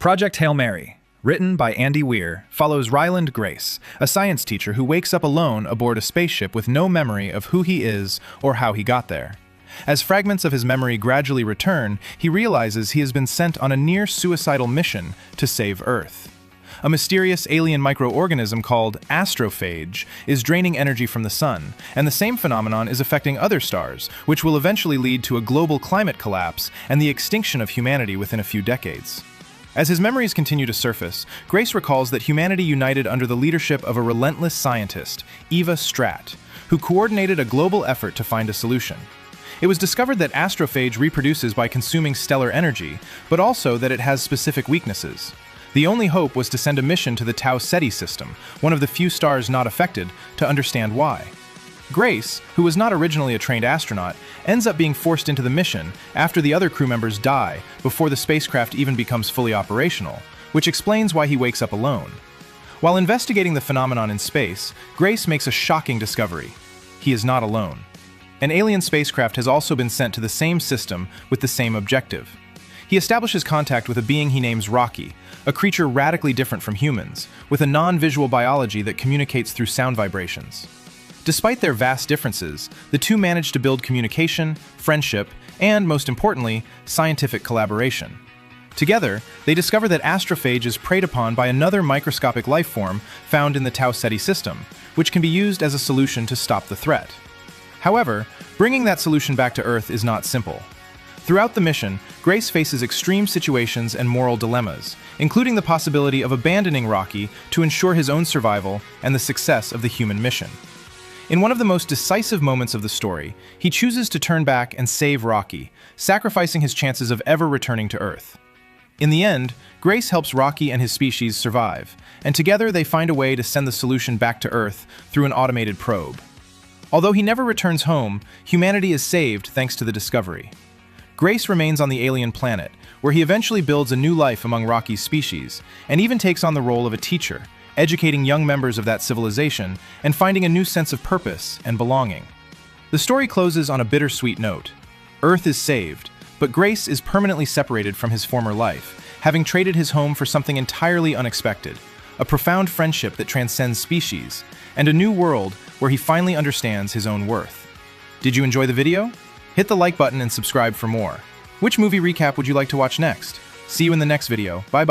Project Hail Mary, written by Andy Weir, follows Ryland Grace, a science teacher who wakes up alone aboard a spaceship with no memory of who he is or how he got there. As fragments of his memory gradually return, he realizes he has been sent on a near-suicidal mission to save Earth. A mysterious alien microorganism called astrophage is draining energy from the sun, and the same phenomenon is affecting other stars, which will eventually lead to a global climate collapse and the extinction of humanity within a few decades. As his memories continue to surface, Grace recalls that humanity united under the leadership of a relentless scientist, Eva Stratt, who coordinated a global effort to find a solution. It was discovered that astrophage reproduces by consuming stellar energy, but also that it has specific weaknesses. The only hope was to send a mission to the Tau Ceti system, one of the few stars not affected, to understand why. Grace, who was not originally a trained astronaut, ends up being forced into the mission after the other crew members die before the spacecraft even becomes fully operational, which explains why he wakes up alone. While investigating the phenomenon in space, Grace makes a shocking discovery. He is not alone. An alien spacecraft has also been sent to the same system with the same objective. He establishes contact with a being he names Rocky, a creature radically different from humans, with a non-visual biology that communicates through sound vibrations. Despite their vast differences, the two manage to build communication, friendship, and, most importantly, scientific collaboration. Together, they discover that astrophage is preyed upon by another microscopic life form found in the Tau Ceti system, which can be used as a solution to stop the threat. However, bringing that solution back to Earth is not simple. Throughout the mission, Grace faces extreme situations and moral dilemmas, including the possibility of abandoning Rocky to ensure his own survival and the success of the human mission. In one of the most decisive moments of the story, he chooses to turn back and save Rocky, sacrificing his chances of ever returning to Earth. In the end, Grace helps Rocky and his species survive, and together they find a way to send the solution back to Earth through an automated probe. Although he never returns home, humanity is saved thanks to the discovery. Grace remains on the alien planet, where he eventually builds a new life among Rocky's species, and even takes on the role of a teacher, educating young members of that civilization and finding a new sense of purpose and belonging. The story closes on a bittersweet note. Earth is saved, but Grace is permanently separated from his former life, having traded his home for something entirely unexpected, a profound friendship that transcends species, and a new world where he finally understands his own worth. Did you enjoy the video? Hit the like button and subscribe for more. Which movie recap would you like to watch next? See you in the next video. Bye-bye.